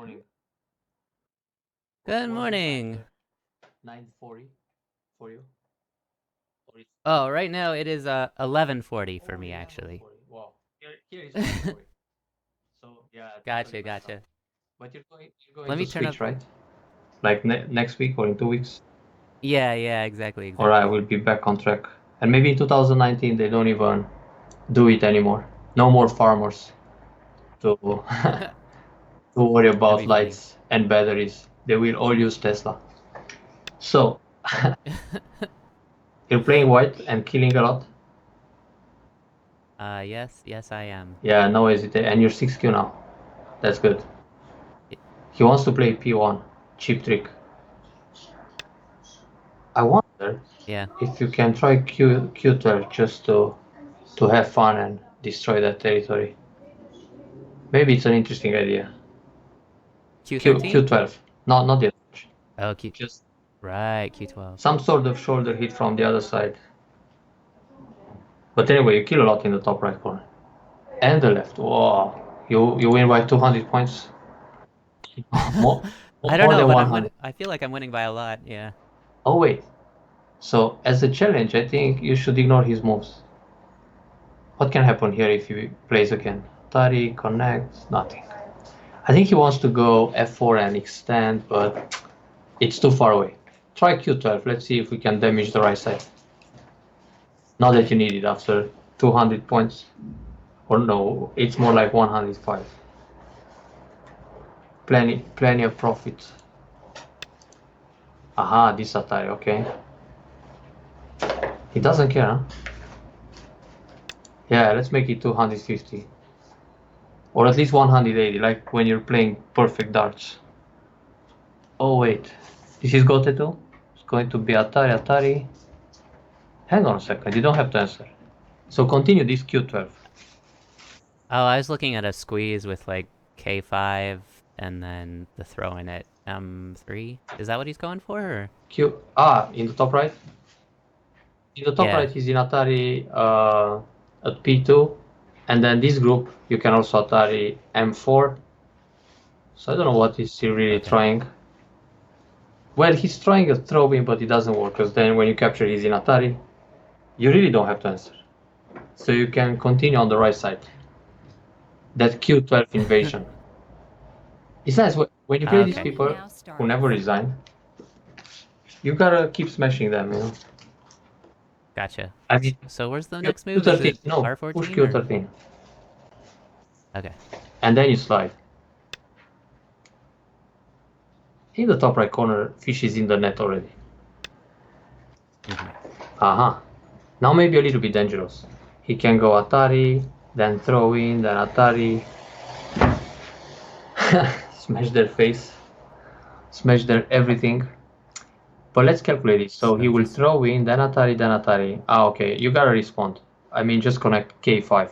morning. Good What's the time morning. there? 9:40 for you? Or it's Oh, right now it is 11:40 for me only actually. 11:40. Wow. Here is 1:40. So yeah, totally Gotcha, messed up. gotcha. But you're going Let to me turn up. switch, right? Like next week or in 2 weeks? Yeah, exactly, All right, exactly. we'll be back on track. And maybe in 2019 they don't even do it anymore. No more farmers to to worry That'd about be funny. lights and batteries. They will all use Tesla. So you're playing white and killing a lot. yes, I am. Yeah, no hesitation. And you're 6Q now. That's good. Y- He wants to play P1. Cheap trick. I wonder Yeah. if you can try Q12 just to have fun and destroy that territory. Maybe it's an interesting idea. Q13? Q12. Not the other. Oh, Q. Just Right, Q12. some sort of shoulder hit from the other side. But anyway, you kill a lot in the top right corner. And the left. Wow. You win by 200 points. more, I don't more know, than but 100. I feel like I'm winning by a lot. Yeah. Oh wait. So as a challenge, I think you should ignore his moves. What can happen here if he plays again? Tari, connect, nothing. I think he wants to go f4 and extend, but it's too far away. Try q12, let's see if we can damage the right side. Not that you need it after 200 points. Or no, it's more like 105. Plenty of profit. Aha, this Atari, okay. He doesn't care, huh? Yeah, let's make it 250. Or at least 180, like when you're playing perfect darts. Oh wait, this is Goteto? It's going to be Atari. Hang on a second, you don't have to answer. So continue this Q12. Oh, I was looking at a squeeze with like K5 and then the throw in at M3. Is that what he's going for? Or? In the top right? In the top Yeah. right, he's in Atari at P2. And then this group, you can also Atari M4. So I don't know what he's really Okay. trying. Well, he's trying a throw in, but it doesn't work, because then when you capture he's in Atari, you really don't have to answer. So you can continue on the right side. That Q12 invasion. It's nice when you play these Okay. people who never resign, you gotta keep smashing them, you know. Gotcha. I mean, So where's the Q, next move? Is Q13, it no, push R14 or? Q13, Okay. and then you slide. In the top right corner, fish is in the net already. Mm-hmm. Aha. Now maybe a little bit dangerous. He can go Atari, then throw in, then Atari. Smash their face. Smash their everything. But let's calculate it. So he So will just throw in, then Atari, then Atari. Ah, okay. You gotta respond. I mean, just connect K5.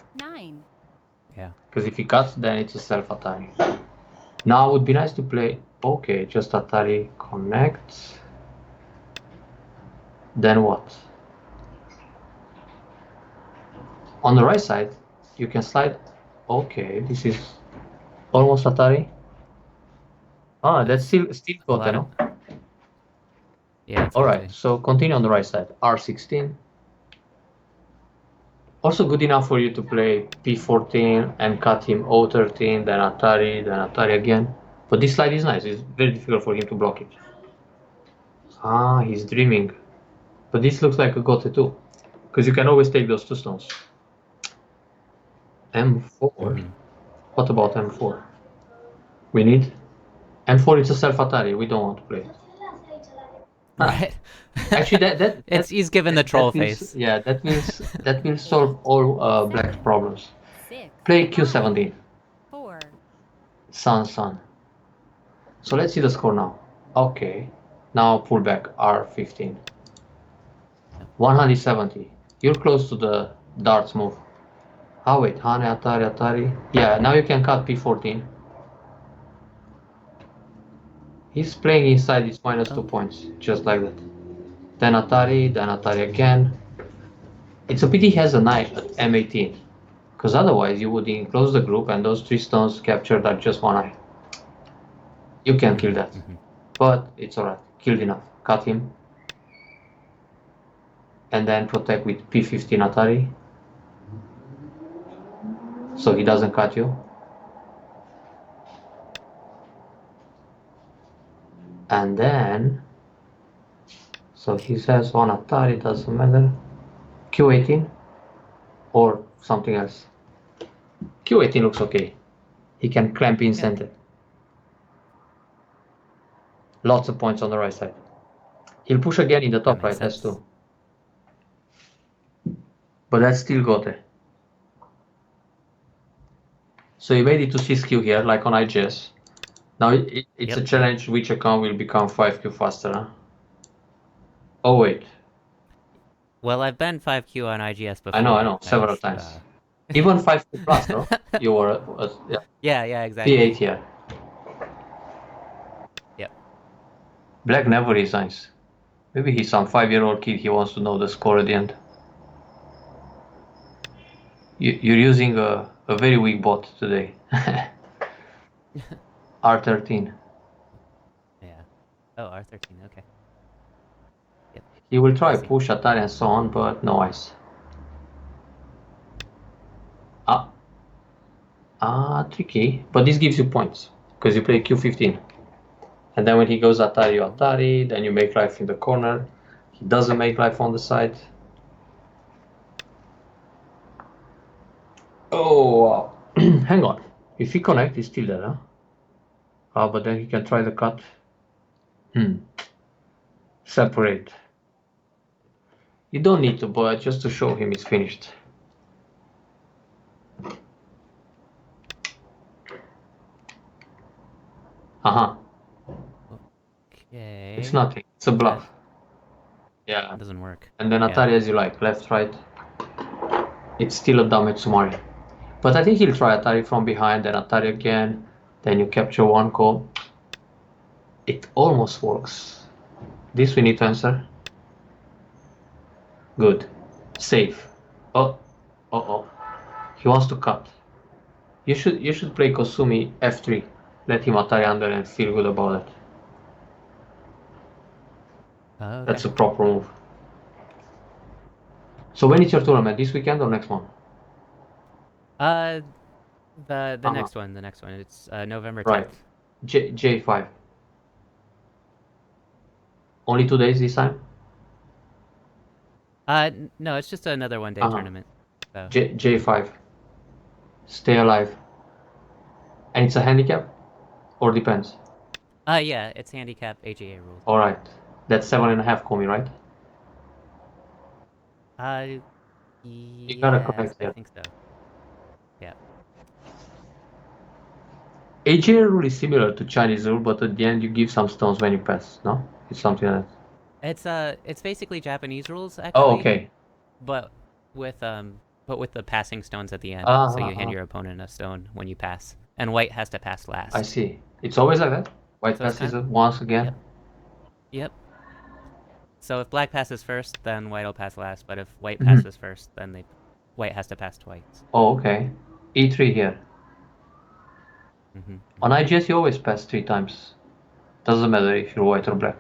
yeah. Because if he cuts, then it's a self Atari. Now it would be nice to play. Okay, just Atari connect. Then what? On the right side, you can slide. Okay, this is almost Atari. Ah, that's That's still a got, lot of no? yeah, All right, exactly. so continue on the right side. R16. Also good enough for you to play P14 and cut him O13, then Atari again. But this slide is nice. It's very difficult for him to block it. Ah, he's dreaming. But this looks like a Gote too. Because you can always take those two stones. M4? Mm-hmm. What about M4? We need M4 is a self Atari. We don't want to play. Ah, Right. actually, It's he's given the troll that will face. yeah that will solve all black's problems. Play Q17. Sun. So let's see the score now. Okay, now pull back R15. 170. You're close to the darts move. Oh wait, Hane, Atari. Yeah, now you can cut P14. He's playing inside his minus 2 Oh, points, just like that. Then Atari again. It's a pity he has a knight at M18, because otherwise you would enclose the group and those 3 stones captured are just 1 eye. You can kill that. Mm-hmm. But it's alright. Killed enough. Cut him. And then protect with P15 Atari. So he doesn't cut you. And then... So he says one Atari, doesn't matter. Q18. Or something else. Q18 looks okay. He can clamp in center. Lots of points on the right side. He'll push again in the top right, S2. But that's still Gote. So you made it to 6Q here, like on IGS. Now it's a challenge which account will become 5Q faster, huh? Oh wait. Well, I've been 5Q on IGS before. I know, several times. Even 5Q plus, no? You were, yeah, exactly. P8 here. Yep. Black never resigns. Maybe he's some 5-year-old kid, he wants to know the score at the end. You're using a very weak bot today. R13. Yeah. Oh, R13, okay. Yep. He will try push, Atari and so on, but no ice. Tricky. But this gives you points, because you play Q15. And then when he goes Atari, you Atari, then you make life in the corner. He doesn't make life on the side. Oh, hang on. If he connect, he's still there, huh? But then he can try the cut. Separate. You don't need to, but just to show him it's finished. Okay. It's nothing. It's a bluff. Yeah. It doesn't work. And then Atari as you like, left, right. It's still a damage Sumari. But I think he'll try Atari from behind, then Atari again. Then you capture one call. It almost works. This we need to answer. Good. Safe. Oh. He wants to cut. You should play Kosumi F3. Let him Atari under and feel good about it. Okay. That's a proper move. So when is your tournament? This weekend or next one? The next one. The next one. It's November 10th. Right. J5. Only 2 days this time? No, it's just another one-day tournament. So. J5. Stay alive. And it's a handicap? Or depends? Yeah, it's handicap AGA rules. Alright. That's 7.5 Komi, right? You gotta connect here. I think so. Yeah. AGA rule is similar to Chinese rule, but at the end you give some stones when you pass, no? It's something like that. It's basically Japanese rules, actually. Oh, okay. But with the passing stones at the end. So you hand your opponent a stone when you pass. And white has to pass last. I see. It's always like that? White passes it once again? Yep. So if black passes first, then white will pass last. But if white passes first, then white has to pass twice. Oh, okay. E3 here. On IGS you always pass 3 times. Doesn't matter if you're white or black.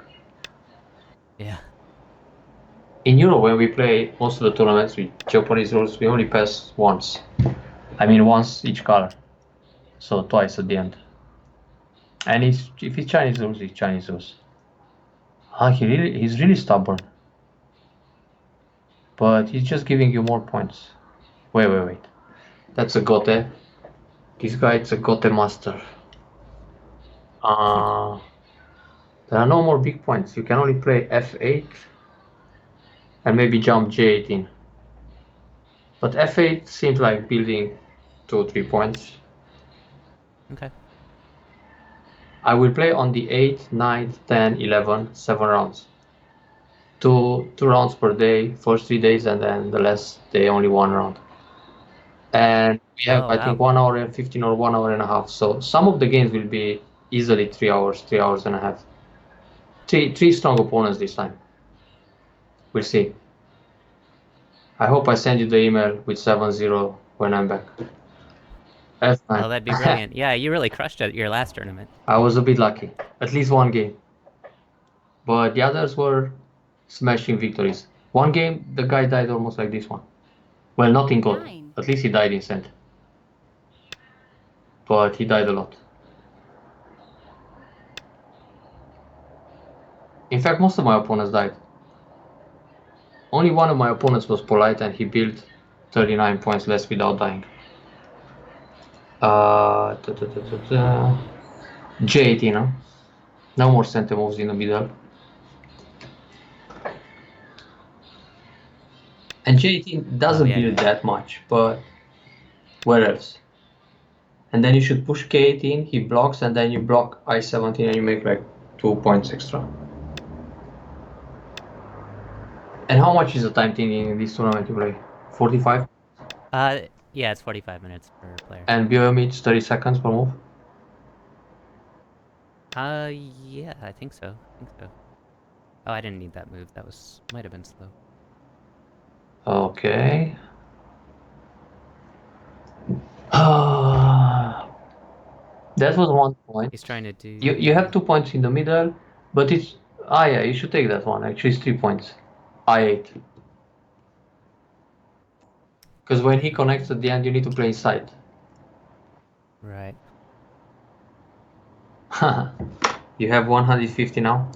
Yeah. In Europe, when we play most of the tournaments with Japanese rules, we only pass once. I mean, once each color. So twice at the end. And if it's Chinese rules, it's Chinese rules. He's really stubborn. But he's just giving you more points. Wait. That's a Gote. This guy is a Gote master. There are no more big points. You can only play F8 and maybe jump J18. But F8 seems like building 2 or 3 points. Okay. I will play on the 8th, 9th, 10, 11, 7 rounds. 2 rounds per day, first 3 days, and then the last day only 1 round. And we have, I think, 1 hour and 15 or 1 hour and a half. So some of the games will be easily 3 hours and a half. Three strong opponents this time. We'll see. I hope I send you the email with 7-0 when I'm back. F9. Oh, that'd be brilliant. Yeah, you really crushed it your last tournament. I was a bit lucky. At least one game. But the others were smashing victories. One game, the guy died almost like this one. Well, not in God. 9. At least he died in Sand. But he died a lot. In fact, most of my opponents died. Only one of my opponents was polite and he built 39 points less without dying. J18, huh? No more center moves in the middle. And J18 doesn't yeah, build that much, but where else? And then you should push K18, he blocks, and then you block I17 and you make like 2 points extra. And how much is the time thing in this tournament you play? 45? Yeah, it's 45 minutes per player. And BOM each 30 seconds per move? Yeah, I think so. Oh, I didn't need that move. That might have been slow. Okay. That was 1 point. He's trying to do... You have 2 points in the middle, but it's... Ah, yeah, you should take that one. Actually, it's 3 points. I8. Because when he connects at the end, you need to play inside. Right. You have 150 now?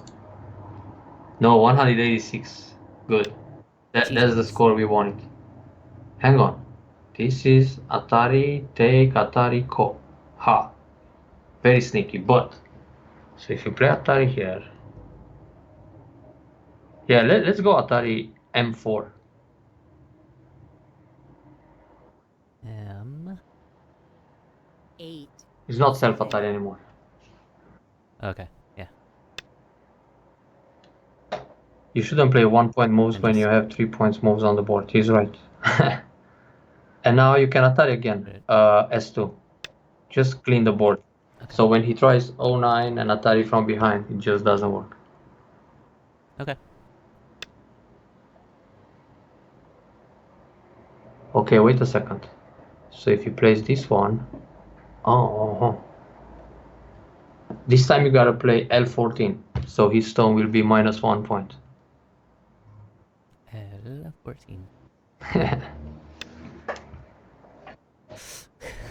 No, 186. Good. That's the Jeez. score we wanted. Hang on. This is Atari, take Atari, ko. Ha. Very sneaky, but... So if you play Atari here... Yeah, let's go Atari M4. 8. It's not self-Atari anymore. Okay, yeah. You shouldn't play 1 point moves And when you have 3 points moves on the board. He's right. And now you can Atari again. S2. Just clean the board. Okay. So when he tries 09 and Atari from behind, it just doesn't work. Okay. Okay, wait a second. So if you place this one... Oh. This time you gotta play L14. So his stone will be minus 1 point. L14.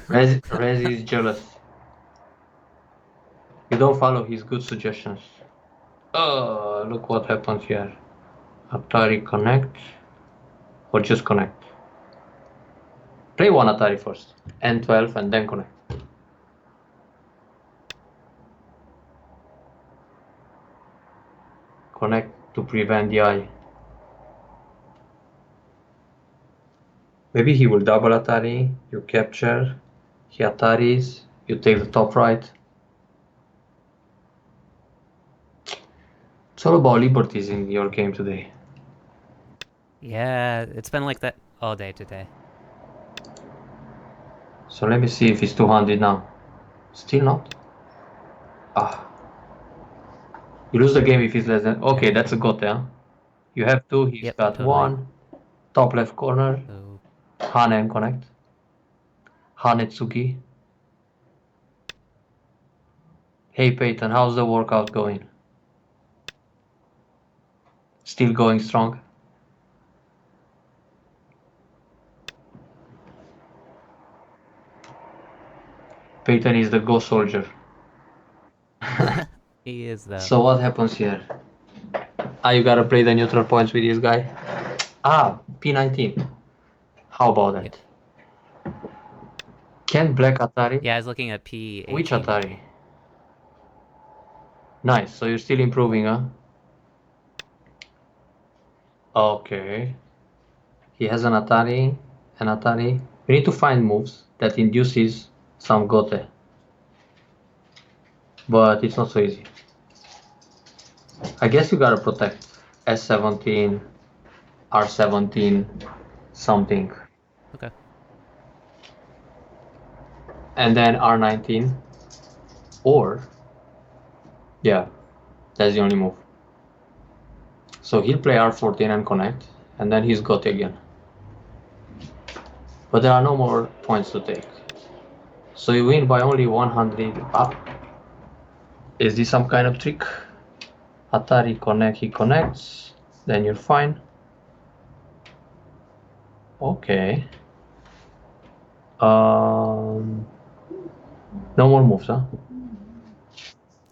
Rez is jealous. You don't follow his good suggestions. Oh, look what happens here. Atari connect. Or just connect. Play one Atari first. N12 and then connect. Connect to prevent the eye. Maybe he will double Atari, you capture, he Ataris, you take the top right. It's all about liberties in your game today. Yeah, it's been like that all day today. So let me see if it's 200 now. Still not? Ah. You lose the game if it's less than... Okay, that's a gote, huh? You have 2, he's Yep, got totally. 1. Top left corner. So, Hane and connect. Hanetsuki. Hey Peyton, how's the workout going? Still going strong? Peyton is the ghost soldier. he is though. So what happens here? Ah, you gotta play the neutral points with this guy. Ah, P19. How about that? Yep. Can black Atari? Yeah, I was looking at P18. Which Atari? Nice, so you're still improving, huh? Okay. He has an Atari. We need to find moves that induces some gote. But it's not so easy. I guess you gotta protect S17, R17, something. Okay. And then R19. Or, yeah, that's the only move. So he'll play R14 and connect, and then he's got again. But there are no more points to take. So you win by only 100. Is this some kind of trick? Atari connect, he connects, then you're fine. Okay. No more moves, huh?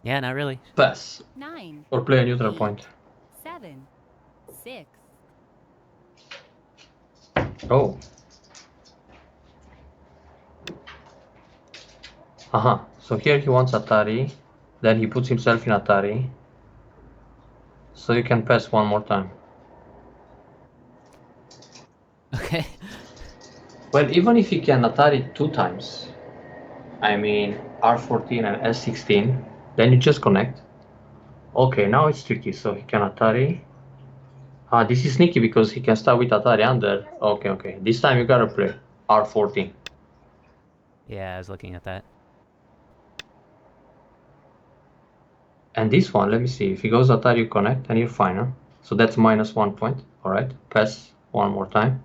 Yeah, not really. Pass. 9, Or play a neutral 8, point. 7, 6. Oh. So here he wants Atari. Then he puts himself in Atari. So you can pass one more time. Okay. Well, even if he can Atari 2 times, I mean R14 and S16, then you just connect. Okay, now it's tricky. So he can Atari. This is sneaky because he can start with Atari under. Okay. This time you gotta play R14. Yeah, I was looking at that. And this one, let me see. If he goes Atari, you connect and you're fine, huh? So that's -1 point. Alright, pass one more time.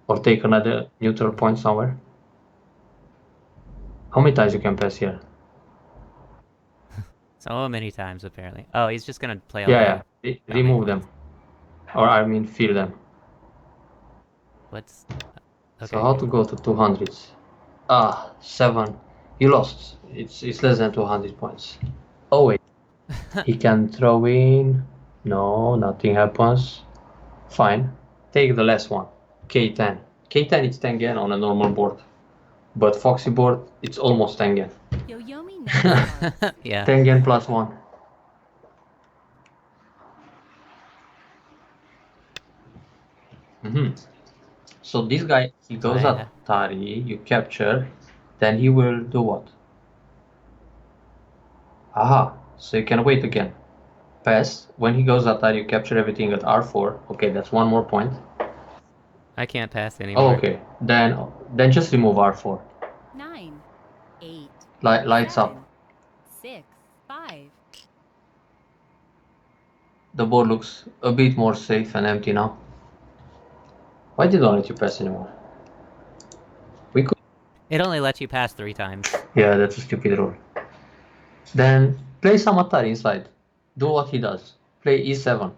Or take another neutral point somewhere. How many times you can pass here? So many times, apparently. Oh, he's just gonna play all the Yeah. bounty Remove them. points. Or I mean, fill them. What's... So Okay. how to go to 200s? 7. You lost. It's less than 200 points. Oh wait. He can throw in. No, nothing happens. Fine. Take the last one. K10. K10 is 10 yen on a normal board. But Foxy board, it's almost 10 yen. Yoyomi now starts. Yeah. 10 yen plus 1. So this guy, he goes I- Atari, you capture, then he will do what? So you can wait again. Pass. When he goes Atari, you capture everything at R4. Okay, that's one more point. I can't pass anymore. Okay. Then just remove R4. 9, 8, Lights up. 7, 6, 5. The board looks a bit more safe and empty now. Why did not let you pass anymore? We could. It only lets you pass 3 times. Yeah, that's a stupid rule. Then play some Atari inside. Do what he does. Play E7.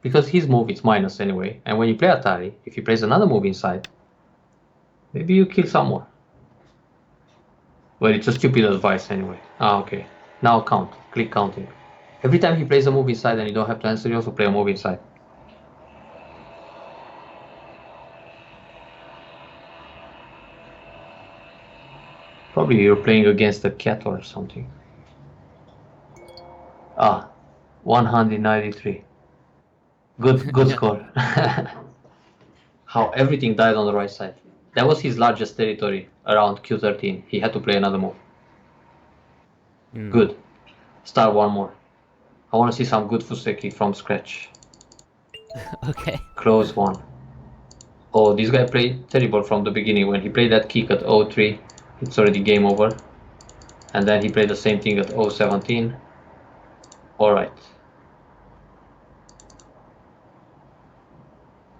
Because his move is minus anyway. And when you play Atari, if he plays another move inside, maybe you kill some more. Well, it's a stupid advice anyway. Okay. Now count. Click counting. Every time he plays a move inside and you don't have to answer, you also play a move inside. Probably you're playing against a cat or something. 193. Good score. How everything died on the right side. That was his largest territory around Q13. He had to play another move. Good. Start one more. I want to see some good Fuseki from scratch. Okay. Close one. Oh, this guy played terrible from the beginning. When he played that kick at 03, it's already game over. And then he played the same thing at 017. Alright.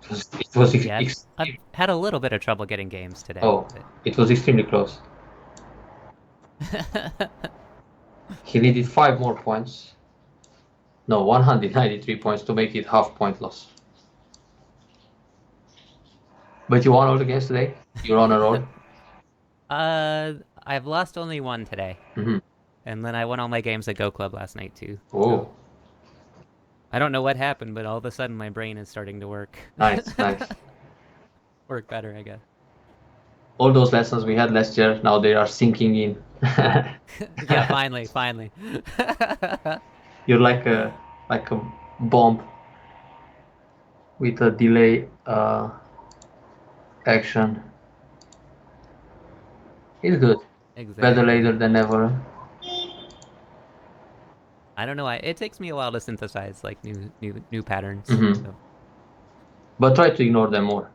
It was Yeah, I've had a little bit of trouble getting games today. Oh, it was extremely close. He needed 5 more points. No, 193 points to make it half point loss. But you won all the games today? You're on a roll? I've lost only one today. And then I won all my games at Go Club last night too. Oh. So I don't know what happened, but all of a sudden my brain is starting to work. Nice. Work better, I guess. All those lessons we had last year, now they are sinking in. Yeah, finally. You're like a bomb with a delay action. It's good. Exactly. Better later than never. I don't know why it takes me a while to synthesize like new patterns. So. But try to ignore them more.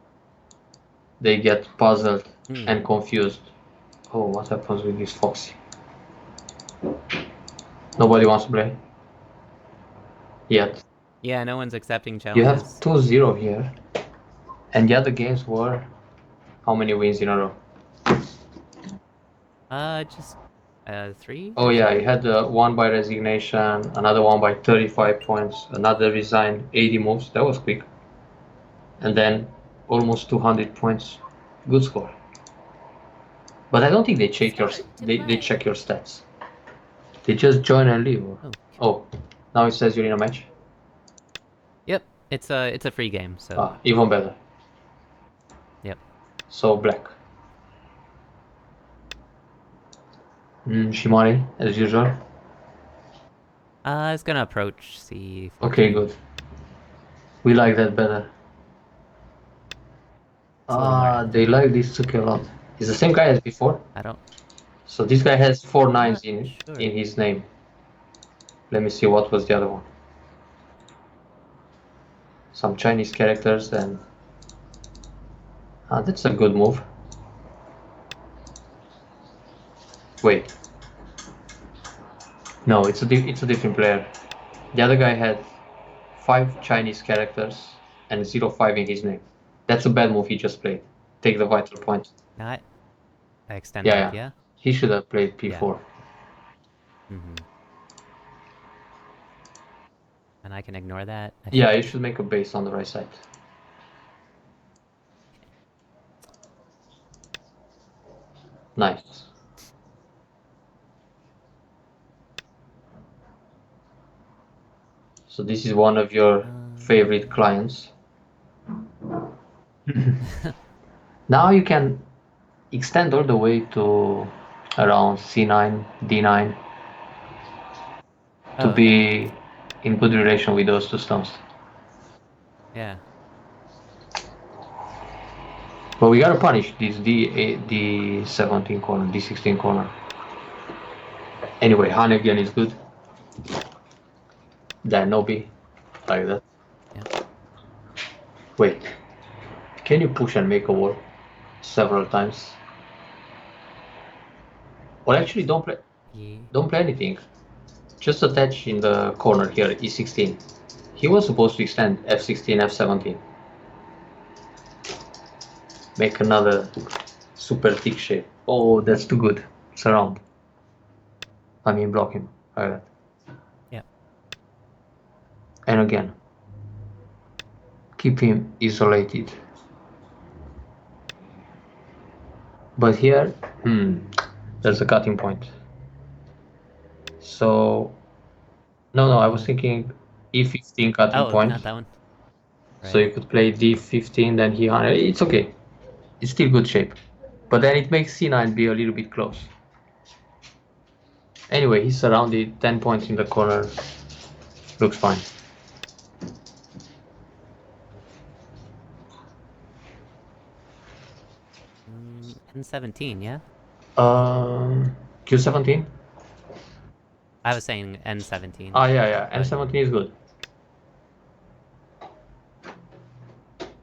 They get puzzled and confused. Oh, what happens with this Foxy? Nobody wants to play yet. Yeah, no one's accepting challenges. You have 2-0 here. And the other games were how many wins in a row? Just 3 Oh or yeah, so? he had one by resignation, another one by 35 points, another resign, 80 moves. That was quick. And then almost 200 points. Good score. But I don't think they check your Start to they play. check your stats. They just join and leave. Okay. Oh, now it says you're in a match. Yep. It's a free game, so Ah, even better. yep. So black. Shimari as usual. It's gonna approach C14. Okay, good. We like that better. It's a little more They active. like this Suki a lot. He's the same guy as before. I don't. So this guy has four I'm nines not in sure. his name. Let me see what was the other one. Some Chinese characters and that's a good move. Wait, no, it's a different player. The other guy had 5 Chinese characters and 0-5 in his name. That's a bad move he just played. Take the vital point. Now I extend Yeah, up, yeah. yeah? He should have played Yeah. P4. Mm-hmm. And I can ignore that, I Yeah, you think. should make a base on the right side. Nice. So this is one of your favorite clients. Now you can extend all the way to around C9, D9 to Oh, okay. be in good relation with those two stones. Yeah. But we gotta punish this D17 corner, D16 corner. Anyway, Han again is good. Then Nobi, like that. Yeah. Wait, can you push and make a wall several times? Or actually, Yeah. don't play anything. Just attach in the corner here, E16. He was supposed to extend F16, F17. Make another super thick shape. Oh, that's too good. Surround. I mean, block him. Like that. Yeah. And again, keep him isolated. But here, there's a cutting point. So, no, I was thinking E15 cutting Oh, point. not that one. So Right. you could play D15, then he hunted. It's okay. It's still good shape. But then it makes C9 be a little bit close. Anyway, he's surrounded, 10 points in the corner. Looks fine. N17, yeah? Q17? I was saying N17. Ah, yeah. But N17 is good.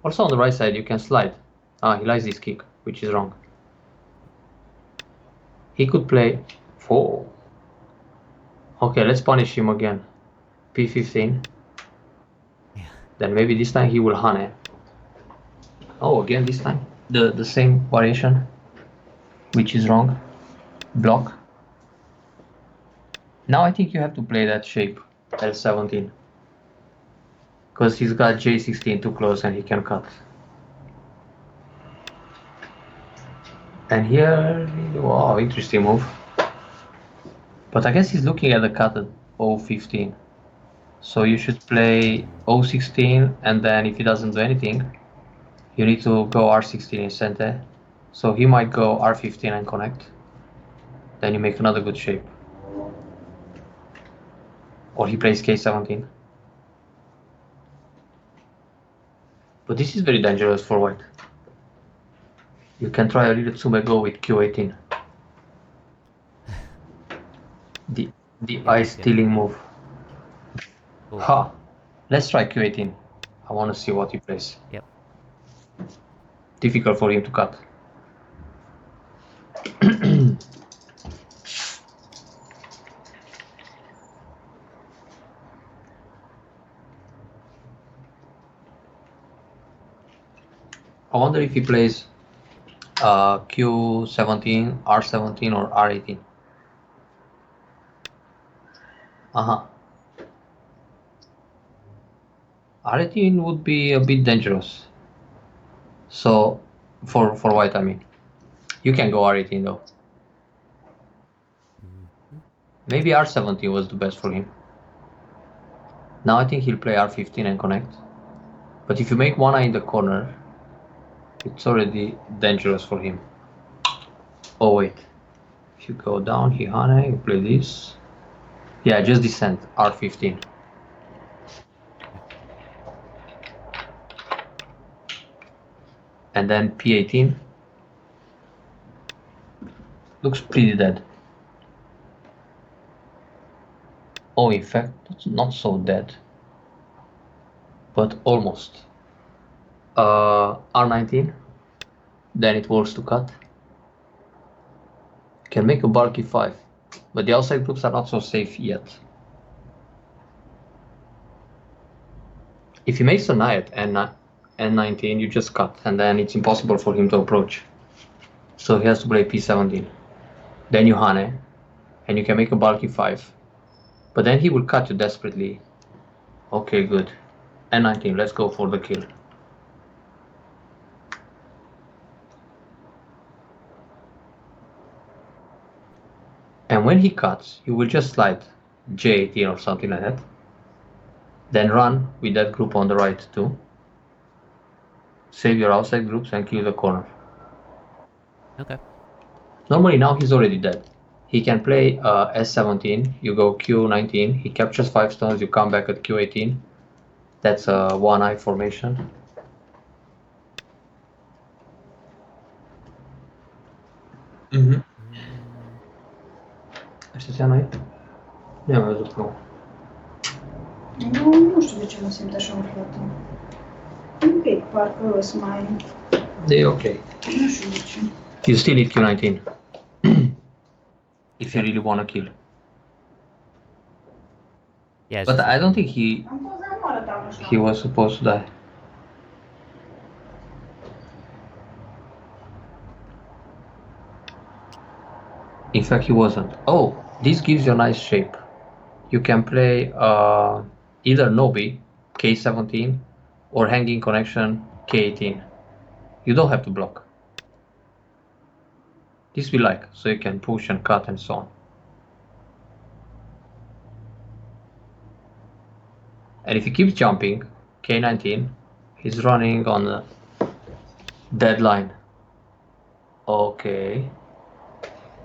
Also on the right side, you can slide. Ah, he likes this kick, which is wrong. He could play 4. Okay, let's punish him again. P15. yeah. Then maybe this time he will Hane. Oh, again this time. The same variation, which is wrong. Block. Now I think you have to play that shape, L17. Because he's got J16 too close and he can cut. And here, wow, interesting move. But I guess he's looking at the cut at 015. So you should play 016 and then if he doesn't do anything, you need to go R16 in center. So he might go R15 and connect. Then you make another good shape. Or he plays K17. But this is very dangerous for white. You can try a little Tsumego with Q18. The Yeah, eye that's good. stealing move. Cool. Ha! Let's try Q18. I want to see what he plays. Yep. Difficult for him to cut. I wonder if he plays Q17, R17, or R18. R18 would be a bit dangerous. So, for white, I mean. You can go R18 though. Mhm. Maybe R17 was the best for him. Now I think he'll play R15 and connect. But if you make one eye in the corner, it's already dangerous for him. Oh wait. If you go down, Hihane, you play this. Yeah, just descend, R15. And then P18. Looks pretty dead. Oh, in fact, it's not so dead. But almost. R19. Then it works to cut. Can make a bulky 5. But the outside groups are not so safe yet. If he makes a knight and N19, you just cut, and then it's impossible for him to approach. So he has to play P17. Then you Hane, and you can make a bulky 5. But then he will cut you desperately. Okay, good. N19, let's go for the kill. And when he cuts, you will just slide J18 or something like that. Then run with that group on the right too. Save your outside groups and kill the corner. Okay. Normally now he's already dead. He can play S17, you go Q19, he captures 5 stones, you come back at Q18. That's a one-eye formation. Mm. Aștia se noi? Nu am văzut plouă. Nu știu de ce mă simt așa umflată. Un pic, parcă îs mai... E ok. Nu știu de ce. You still need Q19. If you really want to kill. Yeah. It's But just I don't looking- think Am fost la moară, dar nu știu. he was supposed to die. In fact, he wasn't. Oh, this gives you a nice shape. You can play either Nobi, K17, or Hanging Connection, K18. You don't have to block. This we like, so you can push and cut and so on. And if he keeps jumping, K19, he's running on the deadline. Okay.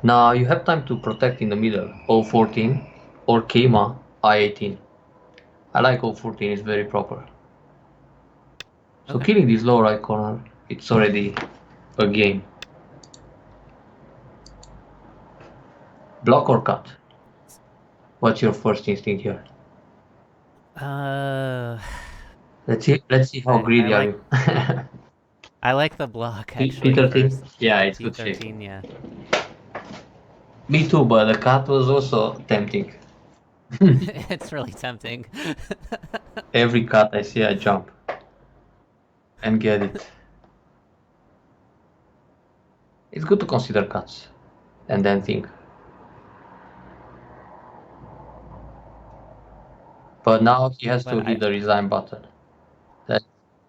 Now you have time to protect in the middle, O14 or Keima, I18. I like O14, it's very proper. So Okay. killing this low right corner, it's already a game. Block or cut? What's your first instinct here? Let's see how I greedy are like- you. I like the block actually. P13? First. Yeah, it's good shape. P13, yeah. Me too, but the cut was also tempting. It's really tempting. Every cut I see, I jump and get it. It's good to consider cuts and then think. But now he has to But hit the resign button.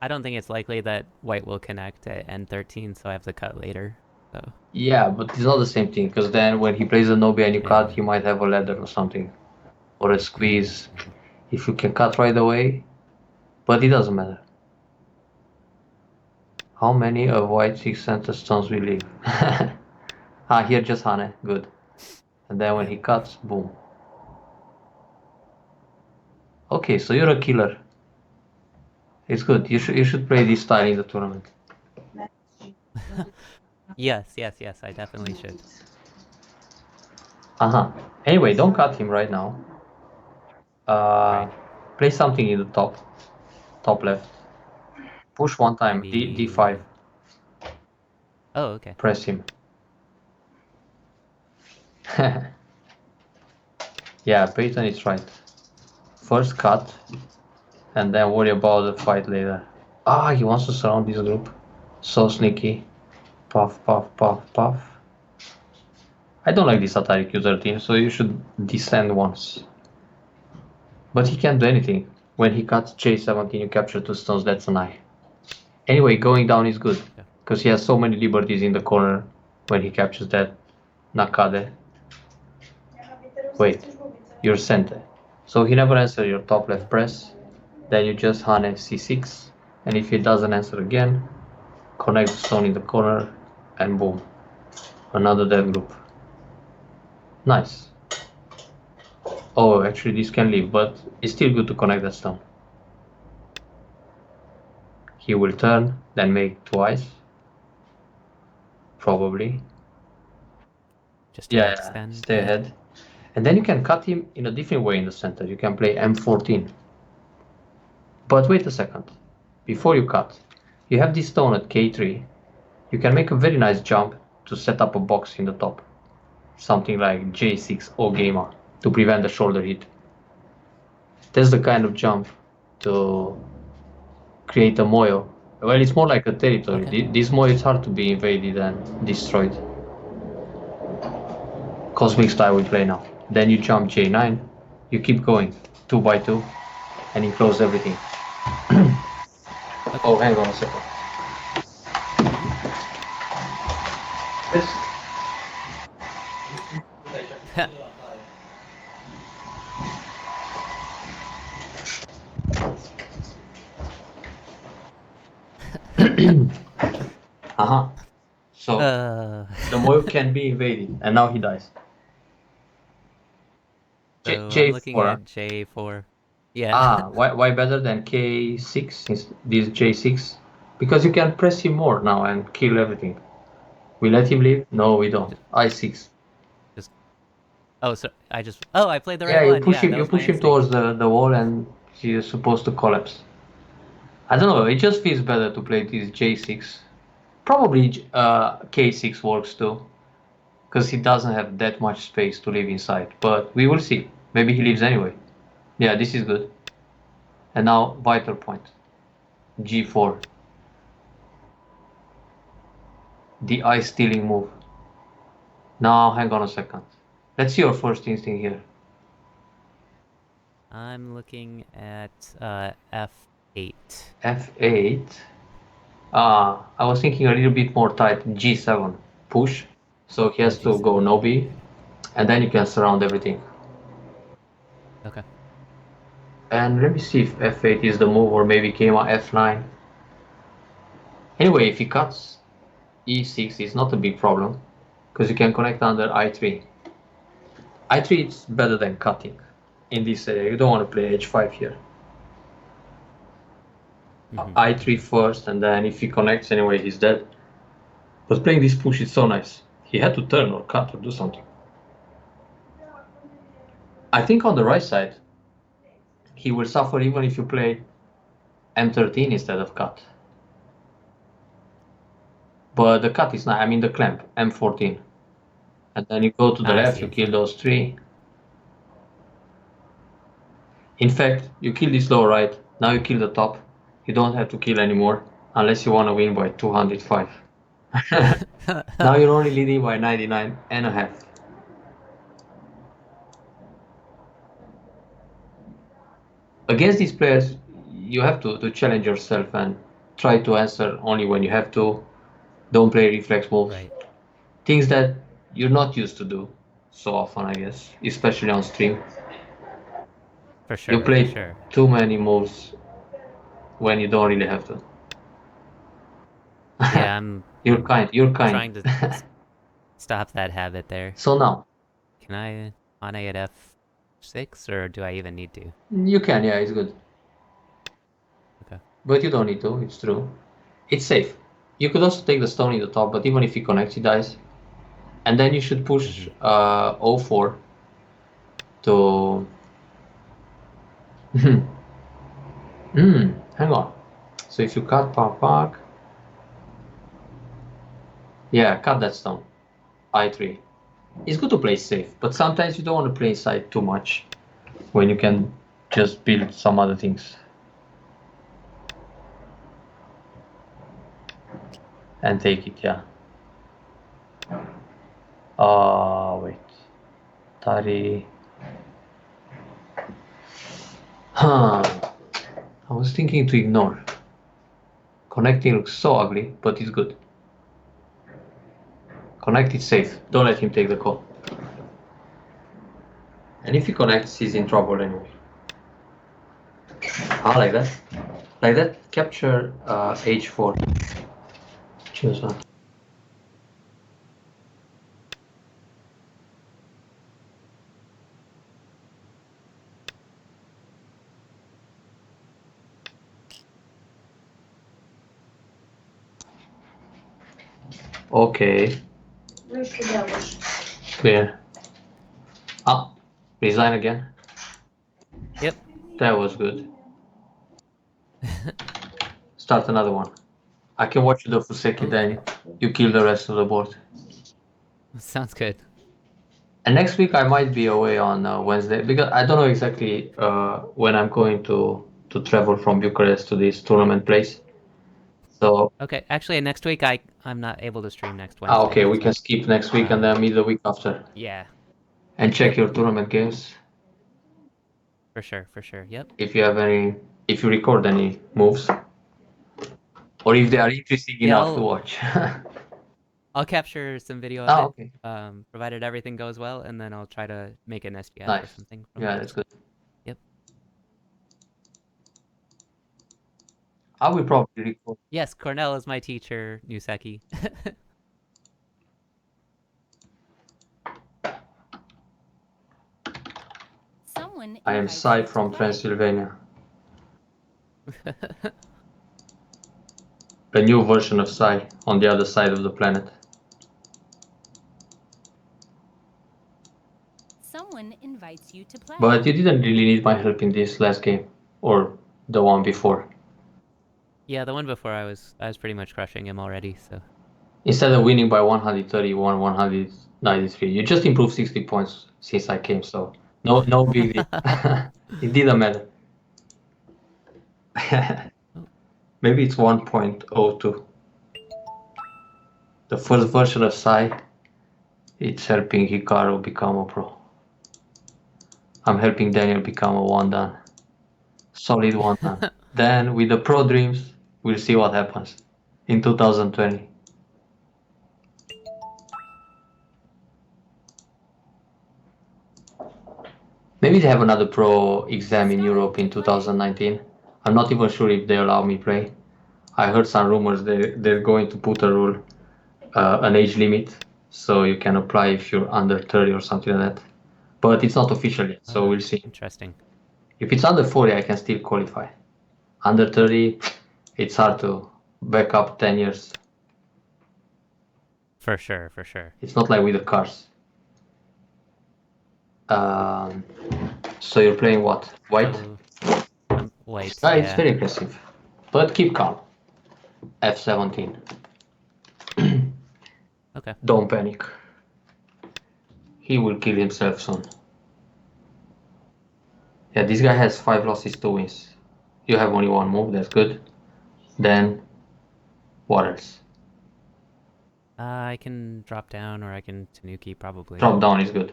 I don't think it's likely that white will connect at N13, so I have to cut later. So Yeah, but it's not the same thing, because then when he plays a Nobi and you cut, Yeah. he might have a ladder or something. Or a squeeze. If you can cut right away, but it doesn't matter. How many of white 6 center stones we leave? Here just Hane, good. And then when he cuts, boom. Okay, so you're a killer. It's good. You should play this style in the tournament. yes, I definitely should. Anyway, don't cut him right now. Right. Play something in the top left. Push one time, Maybe- D5. Oh, okay. Press him. Yeah, Peyton is right. First cut, and then worry about the fight later. He wants to surround this group. So sneaky. Puff, puff, puff, puff. I don't like this Atari Q13, so you should descend once. But he can't do anything. When he cuts J17, you capture 2 stones, that's an eye. Anyway, going down is good, Yeah. because he has so many liberties in the corner when he captures that Nakade. Wait, your center. So he never answers your top left press, then you just Hane C6, and if he doesn't answer again, connect the stone in the corner, and boom, another dead group. Nice. Oh, actually this can leave, but it's still good to connect that stone. He will turn, then make twice. Probably. Just to Yeah, extend. stay yeah. ahead. And then you can cut him in a different way in the center. You can play M14. But wait a second. Before you cut, you have this stone at K3. You can make a very nice jump to set up a box in the top. Something like J6 or Gamer to prevent the shoulder hit. That's the kind of jump to create a moyo. Well, it's more like a territory. Okay. This moyo is hard to be invaded and destroyed. Cosmic style we play now. Then you jump J9, you keep going 2 by 2, and you close everything. Okay. Oh, hang on a second. Uh-huh. So the moyo can be invaded, and now he dies. so I'm J4. looking at J4. Yeah. Why better than K6? This J6? Because you can press him more now and kill everything. We let him leave? No, we don't. I6. Oh, so I just. Oh, I played the Yeah, right you one. push Yeah, him. that You was my push him instinct. towards the wall, and he's supposed to collapse. I don't know. It just feels better to play this J6. Probably K6 works too, because he doesn't have that much space to live inside. But we will see. Maybe he leaves anyway. Yeah, this is good. And now vital point. G4. The eye stealing move. Now hang on a second. Let's see your first instinct here. I'm looking at F8. F8. I was thinking a little bit more tight. G7. Push. So he has to G7. go no B, and then you can surround everything. Okay. And let me see if F8 is the move, or maybe came on F9. Anyway, if he cuts E6, it's not a big problem, because you can connect under I3. I3 is better than cutting in this area. You don't want to play H5 here. I3 first, and then if he connects anyway, he's dead. But playing this push is so nice. He had to turn or cut or do something. I think on the right side, he will suffer even if you play M13 instead of cut. But the cut is not, I mean the clamp, M14. And then you go to the left, you kill those 3. In fact, you kill this lower right, now you kill the top. You don't have to kill anymore, unless you want to win by 205. Now you're only leading by 99 and a half. Against these players, you have to challenge yourself and try to answer only when you have to. Don't play reflex moves. Right. Things that you're not used to do so often, I guess, especially on stream. For sure. You play for sure. too many moves when you don't really have to. Yeah, I'm You're kind. trying to stop that habit there. So now, Can I on A at F6, or do I even need to? you can, yeah, it's good. Okay. But you don't need to, it's true. It's safe. You could also take the stone in the top, but even if he connects, he dies. And then you should push O4 to... hang on. So if you cut Park, yeah, cut that stone. I3. It's good to play safe, but sometimes you don't want to play inside too much when you can just build some other things. And take it, yeah. Wait. Tari. Huh. I was thinking to ignore. Connecting looks so ugly, but it's good. Connect is safe. Don't let him take the call. And if he connects, he's in trouble anyway. Ah, like that. Like that. Capture H4. Choose one. Okay. Nu știu de avuși. Clear. Ah, resign again. Yep. That was good. Start another one. I can watch the Fuseki, then you kill the rest of the board. Sounds good. And next week I might be away on Wednesday because I don't know exactly when I'm going to travel from Bucharest to this tournament place. So Okay, actually, next week I'm not able to stream next Wednesday. okay, we so- can skip next week and then meet the week after Yeah, and check Yep. your tournament games for sure. Yep. if you have any, if you record any moves, or if they are interesting Yeah, enough to I'll- watch. I'll capture some video of Oh, it, okay. provided everything goes well, and then I'll try to make an SPF or Nice. something. From Yeah, it. that's good. Yep. I will probably record. Yes, Cornel is my teacher, Nuseki. Someone I am invites Sai you to from play. Transylvania. A new version of Sai on the other side of the planet. Someone invites you to play. But you didn't really need my help in this last game, or the one before. Yeah, the one before I was pretty much crushing him already. So Instead of winning by 131, 193, you just improved 60 points since I came, so no big deal. It didn't matter. Maybe it's 1.02. The first version of Sai, it's helping Hikaru become a pro. I'm helping Daniel become a one dan. Solid one dan. Then with the pro dreams, we'll see what happens in 2020. Maybe they have another pro exam in Europe in 2019. I'm not even sure if they allow me play. I heard some rumors they're going to put a rule, an age limit, so you can apply if you're under 30 or something like that. But it's not official yet, so we'll see. Interesting. If it's under 40, I can still qualify. Under 30, it's hard to back up 10 years. For sure. It's not like with the cars. So you're playing what? White? White. Ah, Yeah. it's very aggressive. But keep calm. F17. Okay. Don't panic. He will kill himself soon. Yeah, this guy has 5 losses, 2 wins. You have only one move, that's good. Then, what else? I can drop down, or I can Tanuki probably. Drop down is good.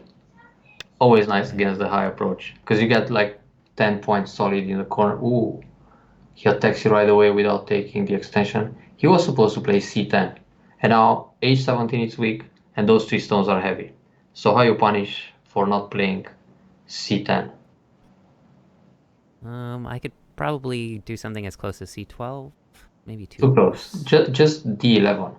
Always nice against the high approach. Because you get like 10 points solid in the corner. Ooh. He attacks you right away without taking the extension. He was supposed to play C10. And now H17 is weak, and those 3 stones are heavy. So how you punish for not playing C10? I could probably do something as close as C12, maybe Too close. Just D11.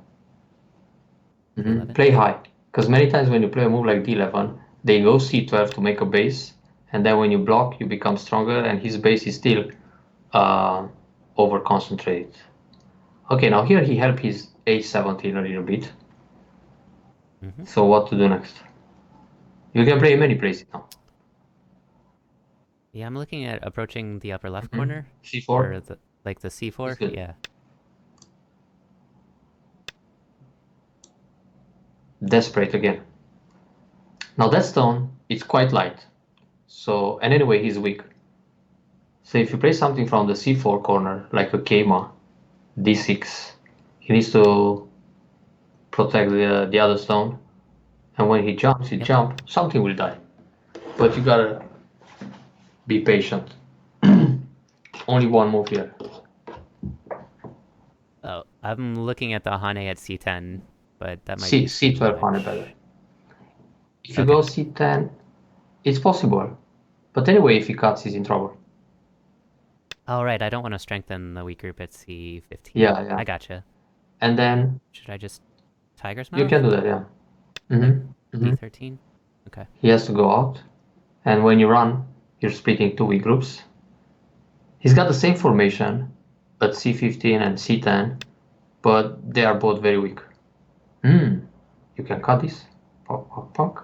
D11? Play high. Because many times when you play a move like D11, they go C12 to make a base, and then when you block, you become stronger, and his base is still over concentrated. Okay, now here he helped his H17 a little bit. So what to do next? You can play many places now. Yeah, I'm looking at approaching the upper left corner. C4. Or the That's C4. good. Yeah. Desperate again. Now that stone, it's quite light. So, and anyway, he's weak. So if you play something from the C4 corner, like a Keima, D6, he needs to protect the other stone. And when he jumps, something will die. But you gotta be patient. Only one move here. Oh, I'm looking at the Hane at C10, but that might C be too C12 on much. it better. If you Okay. go C10, it's possible. But anyway, if he cuts, he's in trouble. Oh, right, I don't want to strengthen the weak group at C15. Yeah. I gotcha. And then Should I just Tiger's you Mouth? can do that, yeah. D13? Okay. He has to go out. And when you run, you're splitting two weak groups. He's got the same formation at C15 and C10, but they are both very weak. You can cut this. Pok, pok, pok.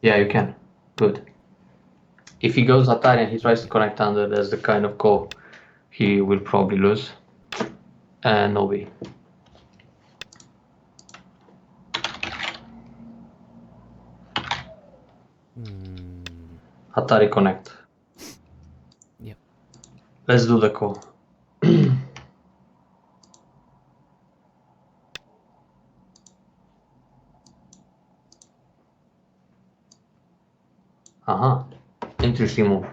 Yeah, you can. Good. If he goes Atari and he tries to connect under, that's the kind of call he will probably lose. And no way. Atari connect. Yep. Let's do the call. Interesting move.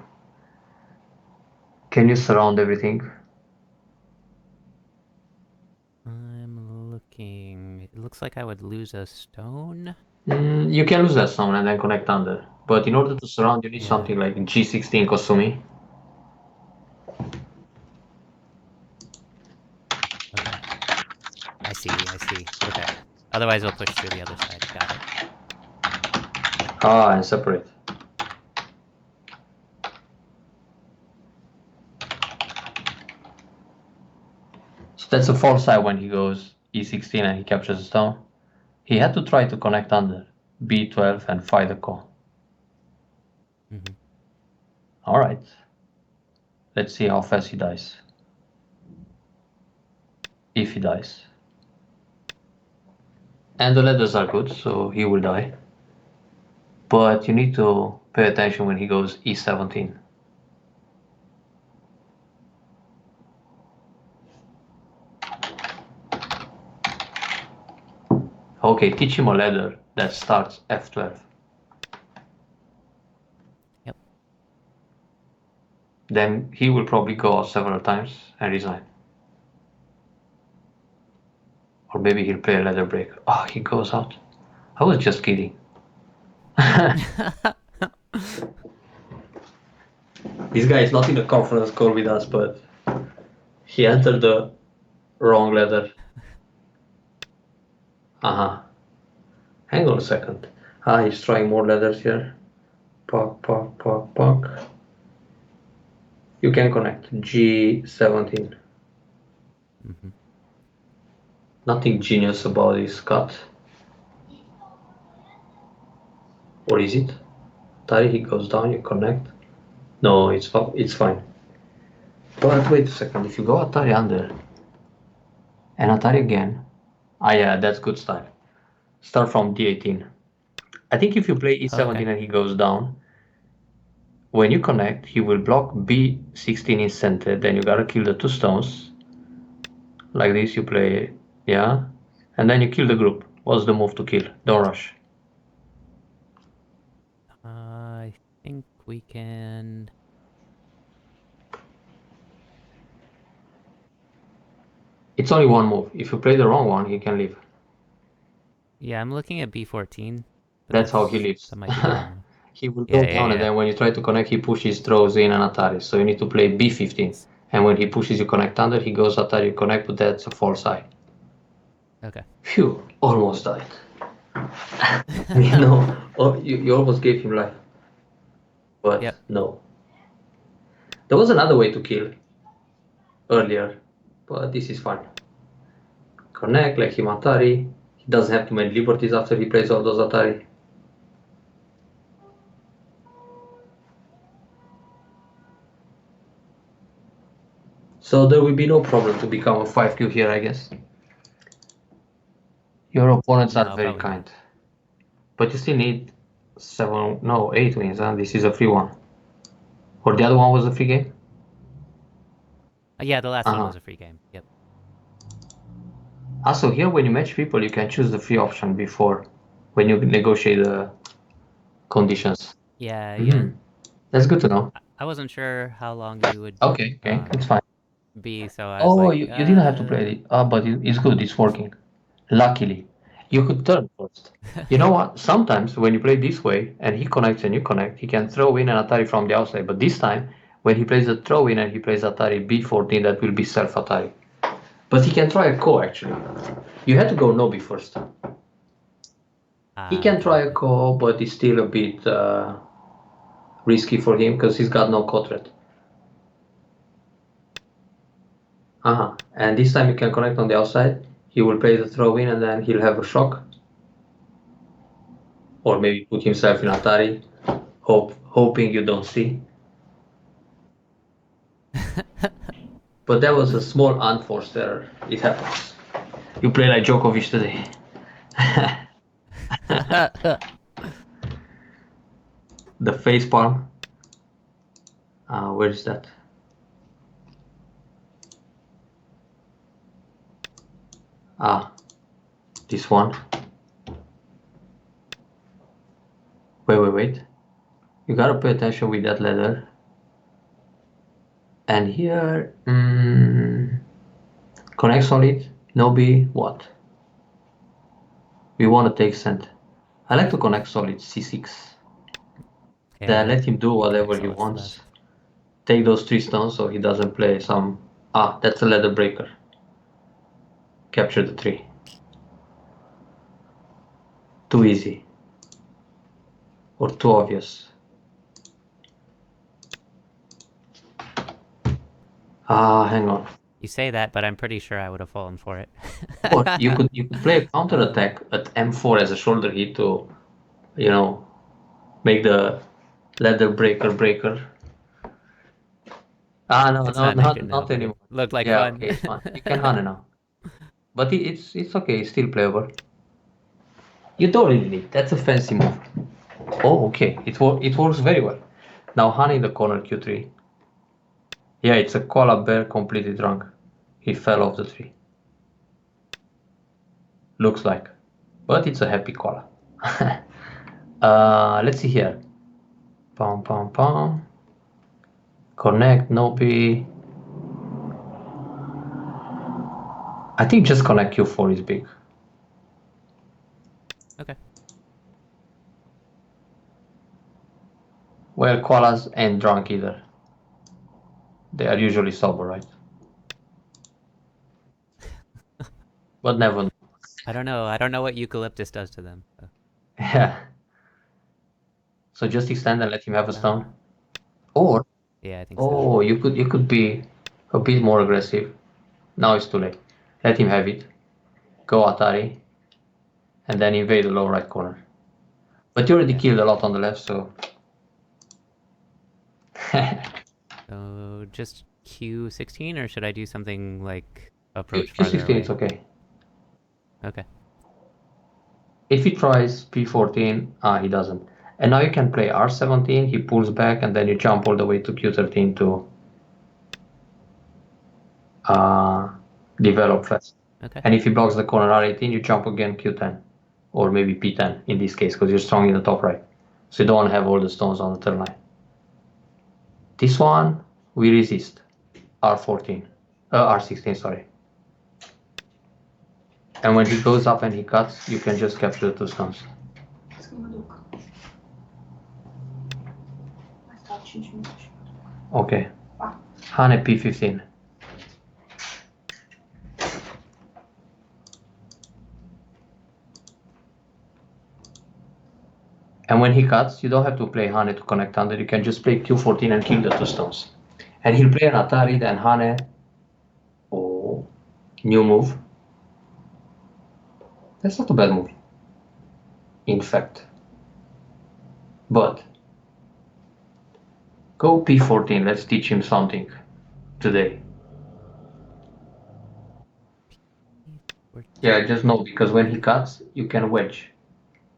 Can you surround everything? I'm looking. It looks like I would lose a stone. You can lose that stone and then connect under. But in order to surround, you need Yeah. something like G16 Kosumi. Okay. I see. Okay. Otherwise, we'll push through the other side. Got it. And separate. So that's a false side when he goes E16 and he captures the stone. He had to try to connect under B12 and fight the call. Alright. Let's see how fast he dies. If he dies. And the letters are good, so he will die. But you need to pay attention when he goes E17. Okay, teach him a ladder that starts F12. Yep. Then he will probably go out several times and resign. Or maybe he'll play a ladder break. Oh, he goes out. I was just kidding. This guy is not in a conference call with us, but he entered the wrong ladder. Hang on a second. He's trying more ladders here. Pok, pok, pok, pok. You can connect G17. Nothing genius about this cut. Or is it? Atari, he goes down, you connect. No, it's fine. But wait a second, if you go Atari under and Atari again. Yeah, that's good style. Start from D18. I think if you play E17 and he goes down, when you connect, he will block B16 in center, then you gotta kill the two stones. Like this, you play, yeah, and then you kill the group. What's the move to kill? Don't rush. I think we can. It's only one move. If you play the wrong one, he can leave. Yeah, I'm looking at B14. That's how he leaves. That might be the wrong one. He will go down, and then when you try to connect, he pushes, throws in an Atari. So you need to play B15. And when he pushes, you connect under, he goes Atari, you connect, but that's a false eye. Okay. Phew, almost died. You almost gave him life. But no. There was another way to kill earlier, but this is fine. Connect, like him Atari. He doesn't have to make liberties after he plays all those Atari. So there will be no problem to become a 5Q here, I guess. Your opponents are very kind. But you still need 8 wins, and this is a free one. Or the other one was a free game? Yeah, the last one was a free game. Yep. Also, here when you match people, you can choose the free option before when you negotiate the conditions. Yeah, That's good to know. I wasn't sure how long you would Okay, it's fine. be, so I was Oh, like, you didn't have to play it. Oh, but it's good. It's working. Luckily, you could turn first. You know what? Sometimes when you play this way and he connects and you connect, he can throw in an Atari from the outside. But this time, when he plays a throw in and he plays Atari B14, that will be self Atari. But he can try a ko actually. You had to go Nobi first. He can try a ko, but it's still a bit risky for him because he's got no ko threat. And this time you can connect on the outside. He will play the throw in and then he'll have a shock. Or maybe put himself in Atari, hoping you don't see. But that was a small unforced error. It happens. You play like Djokovic today. The face palm. Where is that? This one. Wait. You gotta pay attention with that letter. And here, connect solid, Nobi, what? We want to take cent. I like to connect solid, C6. Then let him do whatever he wants. Take those 3 stones so he doesn't play some... that's a leather breaker. Capture the 3. Too easy. Or too obvious. Hang on. You say that, but I'm pretty sure I would have fallen for it. Or you could play a counter attack at M4 as a shoulder hit to, make the leather breaker. No, not anymore. Looked like fun. Okay, it's fine. You can Hane now. But it's okay, it's still playable. You don't really need. That's a fancy move. Oh, okay. It works very well. Now Hane in the corner, Q3. Yeah, it's a koala bear completely drunk. He fell off the tree. Looks like. But it's a happy koala. Let's see here. Pom. Connect, Nobi. I think just connect Q4 is big. Okay. Well, koalas ain't drunk either. They are usually sober, right? But never know. I don't know what eucalyptus does to them. So. Yeah. So just extend and let him have a stone. Or yeah, I think so. You could be a bit more aggressive. Now it's too late. Let him have it. Go Atari. And then invade the low right corner. But you already killed a lot on the left, so... So just Q16, or should I do something like approach farther Q16, away? it's okay. Okay. If he tries P14, he doesn't. And now you can play R17, he pulls back, and then you jump all the way to Q13 to develop fast. Okay. And if he blocks the corner R18, you jump again Q10. Or maybe P10 in this case, because you're strong in the top right. So you don't want to have all the stones on the turn line. This one, we resist. R16, sorry. And when he goes up and he cuts, you can just capture the 2 stones. Okay. Hane P15. And when he cuts, you don't have to play Hane to connect under. You can just play Q14 and kill the 2 stones. And he'll play an Atari, then Hane. Oh, new move. That's not a bad move, in fact. But go P14. Let's teach him something today. Yeah, just know, because when he cuts, you can wedge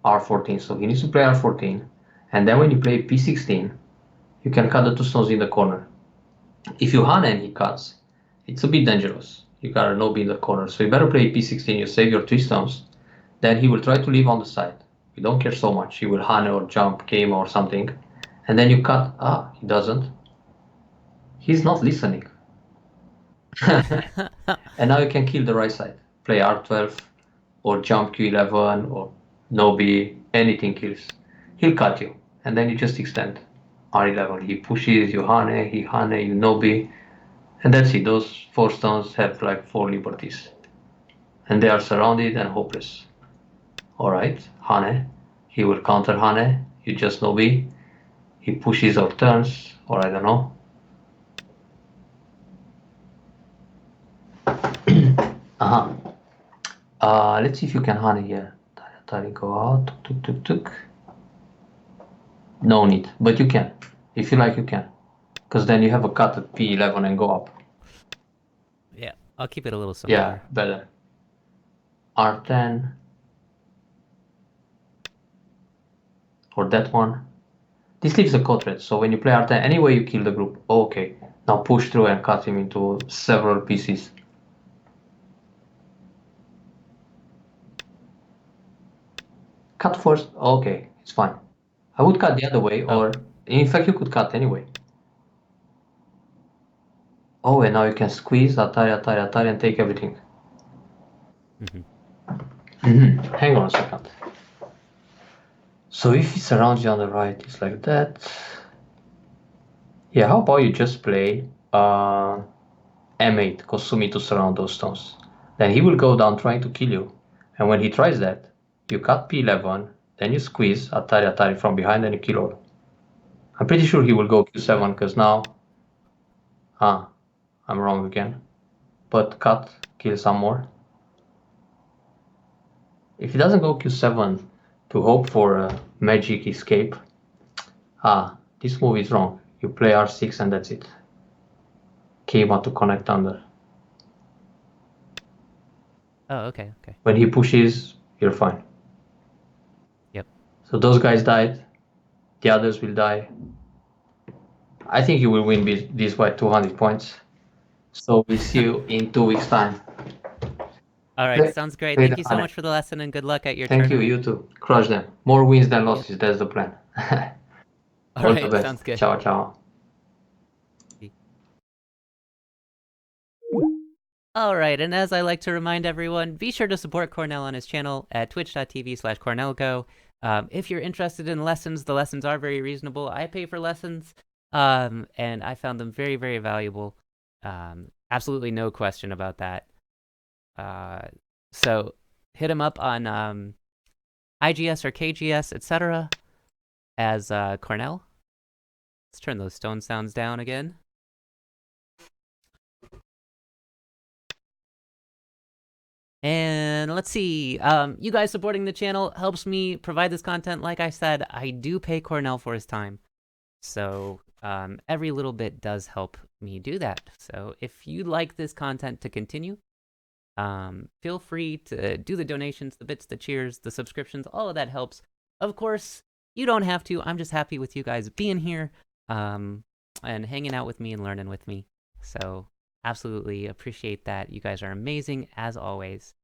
R14. So he needs to play R14. And then when you play P16, you can cut the 2 stones in the corner. If you Hane and he cuts, it's a bit dangerous. You got a Nobi in the corner. So you better play p16, you save your 3 stones. Then he will try to leave on the side. We don't care so much. He will Hane or jump, game or something. And then you cut. Ah, he doesn't. He's not listening. And now you can kill the right side. Play R12 or jump Q11 or Nobi, anything kills. He'll cut you. And then you just extend. R11. He pushes, you Hane, he Hane, you Nobi. And that's it. Those 4 stones have like 4 liberties. And they are surrounded and hopeless. Alright, Hane. He will counter Hane. You just Nobi. He pushes or turns, or I don't know. Let's see if you can Hane here. Tari go out. Tuk, tuk, tuk. No need, but you can. If you like, you can. Because then you have a cut at P11 and go up. Yeah, I'll keep it a little simpler. Yeah, better. R10. Or that one. This leaves a code so when you play R10, anyway you kill the group. Okay, now push through and cut him into several pieces. Cut first. Okay, it's fine. I would cut the other way, or in fact you could cut anyway. Oh, and now you can squeeze Atari, Atari, Atari and take everything. Hang on a second. So if he surrounds you on the right, it's like that. Yeah, how about you just play M8, Kosumi to surround those stones. Then he will go down trying to kill you. And when he tries that, you cut P11, then you squeeze Atari, Atari from behind and you kill all. I'm pretty sure he will go Q7 because now... I'm wrong again. But cut, kill some more. If he doesn't go Q7 to hope for a magic escape, this move is wrong. You play R6 and that's it. Keima to connect under. Oh, okay. When he pushes, you're fine. Yep. So those guys died. The others will die. I think you will win this by 200 points. So we'll see you in 2 weeks' time. All right, sounds great. Thank you so much for the lesson and good luck at your tournament. Thank you, you too. Crush them. More wins than losses, that's the plan. All right, sounds good. Ciao, ciao. All right, and as I like to remind everyone, be sure to support Cornel on his channel at twitch.tv/CornelGo. If you're interested in lessons, the lessons are very reasonable. I pay for lessons, and I found them very, very valuable. Absolutely no question about that. So hit him up on IGS or KGS, etc. as Cornel. Let's turn those stone sounds down again. And let's see, you guys supporting the channel helps me provide this content. Like I said, I do pay Cornel for his time. So every little bit does help me do that. So if you'd like this content to continue, feel free to do the donations, the bits, the cheers, the subscriptions, all of that helps. Of course, you don't have to. I'm just happy with you guys being here and hanging out with me and learning with me. So absolutely appreciate that. You guys are amazing as always.